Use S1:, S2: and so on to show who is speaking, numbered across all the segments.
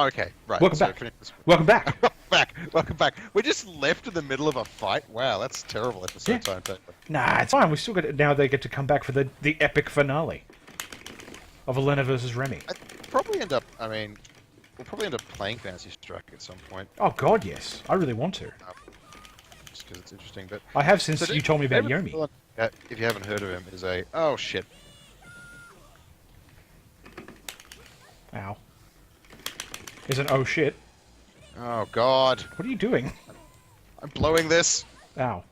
S1: Oh, okay, right.
S2: Welcome back. Welcome back.
S1: Welcome back. We're just left in the middle of a fight. Wow, that's terrible episode timetable.
S2: Nah, it's fine. We still got it. Now they get to come back for the epic finale of Elena versus Remy.
S1: Probably end up. I mean, we'll probably end up playing Fantasy Strike at some point.
S2: Oh God, yes. I really want to.
S1: Just because it's interesting, but
S2: I have since you told me about
S1: David
S2: Yomi.
S1: If you haven't heard of him, is a oh shit.
S2: Ow. Is an oh shit.
S1: Oh God.
S2: What are you doing?
S1: I'm blowing this.
S2: Ow.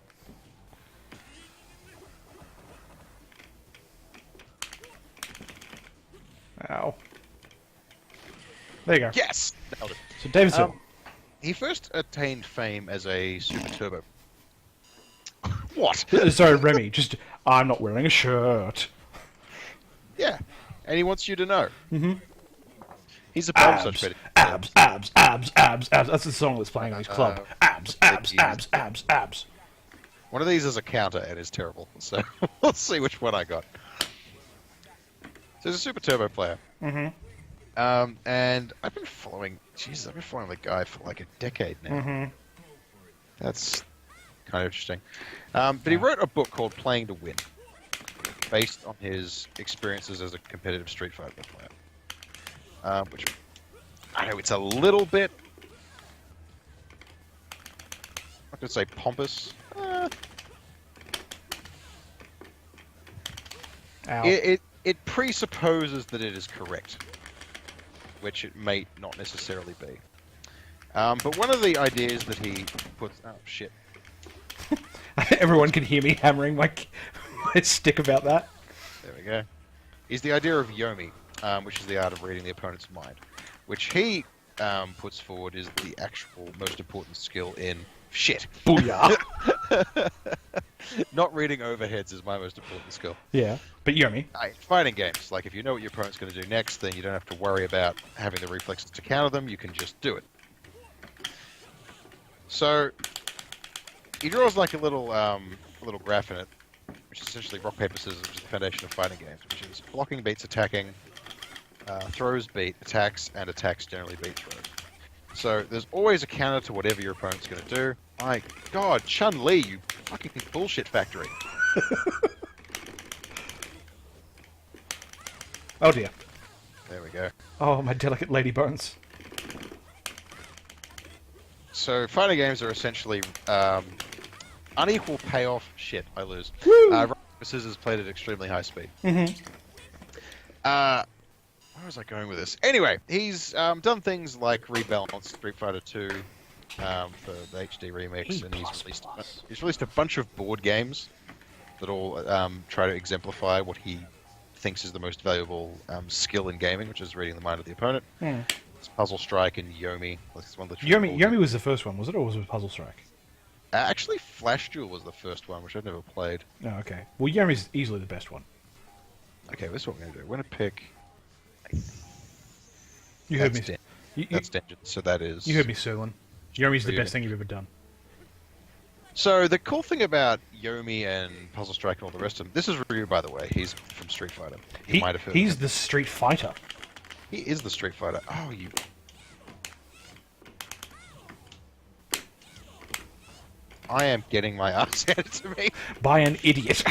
S2: Ow. There you go.
S1: Yes. Nailed it.
S2: So David Silver.
S1: He first attained fame as a Super Turbo. What?
S2: Sorry, Remy. Just I'm not wearing a shirt.
S1: Yeah, and he wants you to know.
S2: Mm-hmm.
S1: He's a part of such
S2: abs. That's the song that's playing on his club. Abs.
S1: One of these is a counter and is terrible. So let's see which one I got. So he's a Super Turbo player.
S2: Mm-hmm.
S1: And I've been following. Jesus, I've been following the guy for like a decade now.
S2: Mm-hmm.
S1: That's kind of interesting. But he wrote a book called Playing to Win, based on his experiences as a competitive Street Fighter player. Which I know it's a little bit. I'm not going to say pompous. It presupposes that it is correct, which it may not necessarily be. But one of the ideas that he puts... Oh, shit.
S2: Everyone can hear me hammering my stick about that.
S1: There we go. Is the idea of Yomi, which is the art of reading the opponent's mind, which he puts forward is the actual most important skill in... Shit.
S2: Booyah.
S1: Not reading overheads is my most important skill.
S2: Yeah, but Yomi.
S1: Fighting games, like if you know what your opponent's going to do next, then you don't have to worry about having the reflexes to counter them, you can just do it. So, he draws like a little graph in it, which is essentially rock, paper, scissors, which is the foundation of fighting games, which is blocking beats attacking, throws beat attacks, and attacks generally beat throws. So there's always a counter to whatever your opponent's going to do. My God, Chun-Li, you fucking bullshit factory.
S2: Oh dear.
S1: There we go.
S2: Oh, my delicate lady bones.
S1: So fighting games are essentially unequal payoff. Shit, I lose. Rock, paper, scissors played at extremely high speed.
S2: Mm-hmm.
S1: Where was I going with this? Anyway, he's done things like rebalance Street Fighter 2 for the HD remix, and he's released a bunch of board games that all try to exemplify what he thinks is the most valuable skill in gaming, which is reading the mind of the opponent.
S2: Yeah.
S1: It's Puzzle Strike and Yomi.
S2: Yomi was the first one, was it, or was it Puzzle Strike?
S1: Actually, Flash Duel was the first one, which I've never played.
S2: Oh, okay. Well, Yomi's easily the best one.
S1: Okay, this is what we're going to do. We're going to pick...
S2: You heard me.
S1: That's Dungeon, so that is...
S2: You heard me, Serlin. Yomi's the best thing you've ever done.
S1: So the cool thing about Yomi and Puzzle Strike and all the rest of them... This is Ryu, by the way. He's from Street Fighter. You might have heard
S2: He's
S1: of him.
S2: the Street Fighter.
S1: He is the Street Fighter. Oh, you... I am getting my ass handed to me.
S2: By an idiot.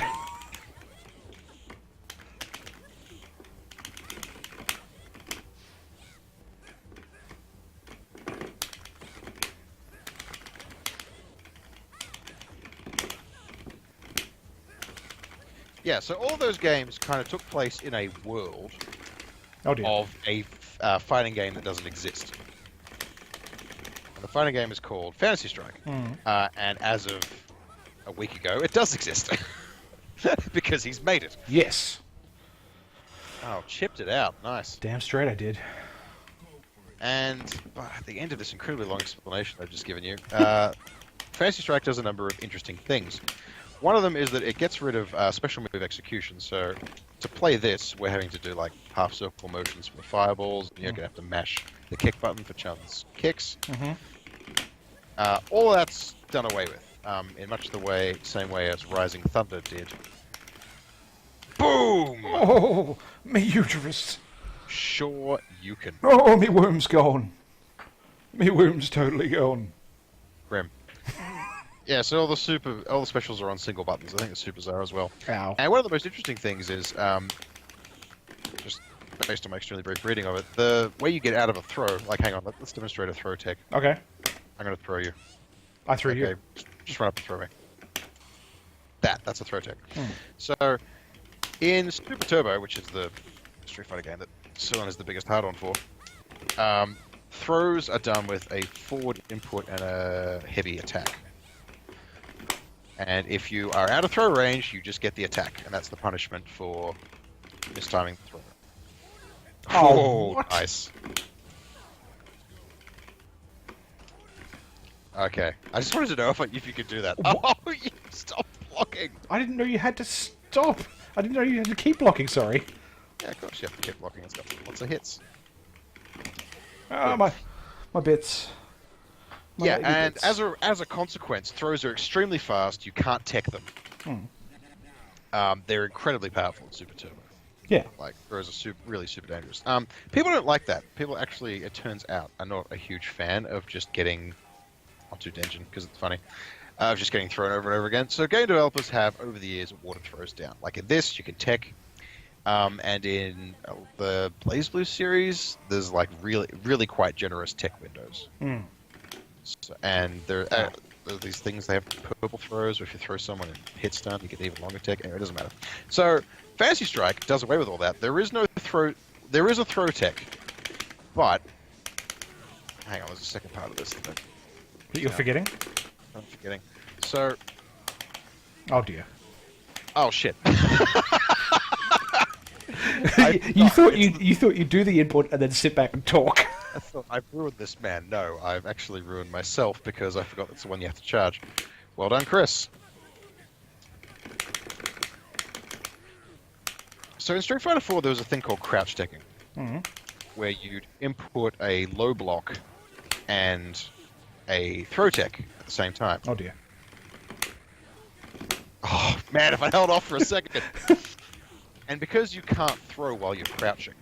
S1: Yeah, so all of those games kind of took place in a world of a fighting game that doesn't exist. And the fighting game is called Fantasy Strike. And as of a week ago, it does exist. Because he's made it.
S2: Yes.
S1: Oh, chipped it out. Nice.
S2: Damn straight I did.
S1: And at the end of this incredibly long explanation I've just given you, Fantasy Strike does a number of interesting things. One of them is that it gets rid of special move execution. So to play this, we're having to do like half circle motions for the fireballs. And you're going to have to mash the kick button for Chun's kicks. All of that's done away with in much the same way as Rising Thunder did. Boom!
S2: Oh, me uterus.
S1: Sure you can.
S2: Oh, me worm's gone. My wound's totally gone.
S1: Grim. Yeah, so all the specials are on single buttons. I think the supers are as well.
S2: Ow.
S1: And one of the most interesting things is, just based on my extremely brief reading of it, the way you get out of a throw. Like, hang on, let's demonstrate a throw tech.
S2: Okay.
S1: I'm gonna throw you.
S2: I threw you.
S1: Okay, just run up and throw me. That's a throw tech.
S2: Hmm.
S1: So, in Super Turbo, which is the Street Fighter game that Sylvan is the biggest hard-on for, throws are done with a forward input and a heavy attack. And if you are out of throw range, you just get the attack, and that's the punishment for mistiming the throw.
S2: Oh, what?
S1: Nice. Okay, I just wanted to know if you could do that. Oh, you stop blocking!
S2: I didn't know you had to stop. I didn't know you had to keep blocking, sorry.
S1: Yeah, of course you have to keep blocking and stuff. Lots of hits.
S2: Ah, my bits. My
S1: Yeah,
S2: baby
S1: and
S2: bits.
S1: as a consequence, throws are extremely fast. You can't tech them. They're incredibly powerful in Super Turbo.
S2: Yeah.
S1: Like, throws are really super dangerous. People don't like that. People actually, it turns out, are not a huge fan of just getting onto Denjin because it's funny. Of just getting thrown over and over again. So game developers have, over the years, watered throws down. Like in this, you can tech. And in the BlazBlue series, there's like really quite generous tech windows. So, and there are these things, they have purple throws, or if you throw someone and hit stun, you get even longer tech. Anyway, it doesn't matter. So Fantasy Strike does away with all that. There is no throw. There is a throw tech, but hang on, there's a second part of this that
S2: You're forgetting?
S1: I'm forgetting. So,
S2: Oh dear.
S1: oh shit.
S2: you thought you'd do the input and then sit back and talk.
S1: I thought I've ruined this man. No, I've actually ruined myself because I forgot that's the one you have to charge. Well done, Chris. So in Street Fighter 4, there was a thing called crouch teching, where you'd input a low block and a throw tech at the same time.
S2: Oh dear.
S1: Oh man, if I held off for a second. And because you can't throw while you're crouching,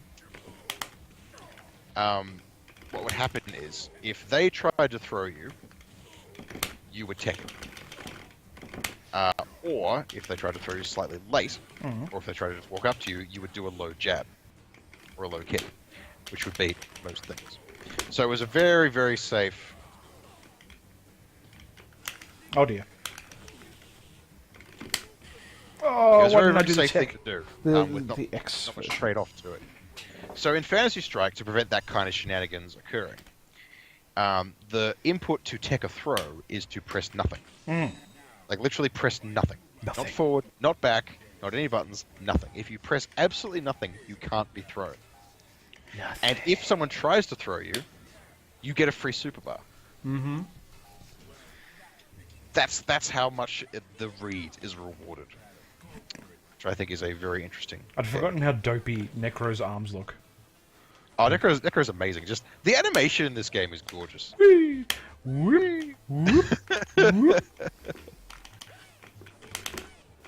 S1: what would happen is, if they tried to throw you, you would tech them. Or, if they tried to throw you slightly late, or if they tried to just walk up to you, you would do a low jab, or a low kick, which would beat most things. So it was a very, very safe...
S2: Oh dear.
S1: It
S2: Oh,
S1: was a
S2: why
S1: very,
S2: didn't I
S1: very
S2: do the
S1: safe thing
S2: tech?
S1: to do,
S2: The
S1: with not
S2: X
S1: much
S2: version.
S1: trade-off to it. So in Fantasy Strike, to prevent that kind of shenanigans occurring, the input to tech a throw is to press nothing. Like, literally press nothing.
S2: Nothing.
S1: Not forward, not back, not any buttons, nothing. If you press absolutely nothing, you can't be thrown.
S2: Nothing.
S1: And if someone tries to throw you, you get a free super bar. That's how much the read is rewarded. Which I think is a very interesting
S2: I'd
S1: thing.
S2: forgotten how dopey Necro's arms look.
S1: Oh, Necro's amazing. Just the animation in this game is gorgeous.
S2: Whee! Whoop! Whoop! Whoop!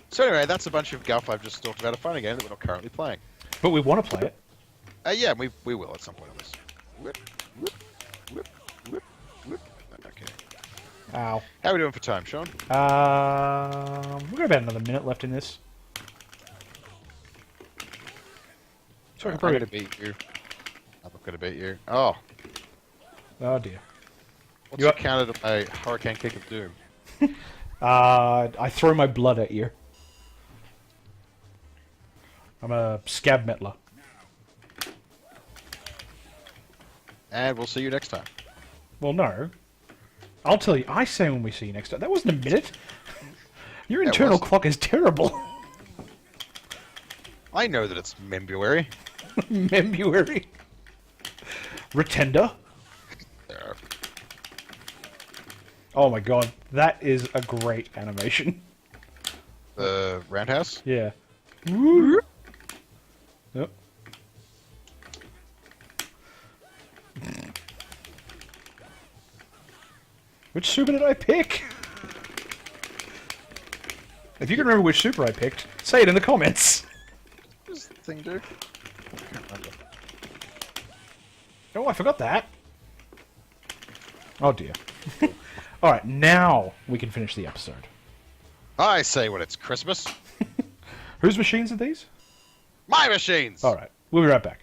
S1: So anyway, that's a bunch of guff I've just talked about a fighting game that we're not currently playing.
S2: But we want to play it.
S1: Yeah, we will at some point on this. Whip, whip, whip, whip, whip. Okay.
S2: Ow.
S1: How are we doing for time, Sean?
S2: We've got about another minute left in this. So I can
S1: I'm
S2: probably...
S1: going to beat you. I'm not going to beat you. Oh,
S2: Oh dear.
S1: what's
S2: You
S1: your
S2: up?
S1: counter to my Hurricane Kick of Doom?
S2: I throw my blood at you. I'm a scab metler.
S1: And we'll see you next time.
S2: Well, no. I'll tell you. I say when we see you next time. That wasn't a minute. Your
S1: That
S2: internal
S1: was.
S2: clock is terrible.
S1: I know that it's Membuary.
S2: Membuary. Retender.
S1: There.
S2: Oh my god. That is a great animation.
S1: The Roundhouse?
S2: Yeah. Woo. Yep. Which super did I pick? If you can remember which super I picked, say it in the comments.
S1: What does the thing do? I can't remember.
S2: Oh, I forgot that. Oh dear. All right, now we can finish the episode.
S1: I say when it's Christmas.
S2: Whose machines are these?
S1: My machines!
S2: All right, we'll be right back.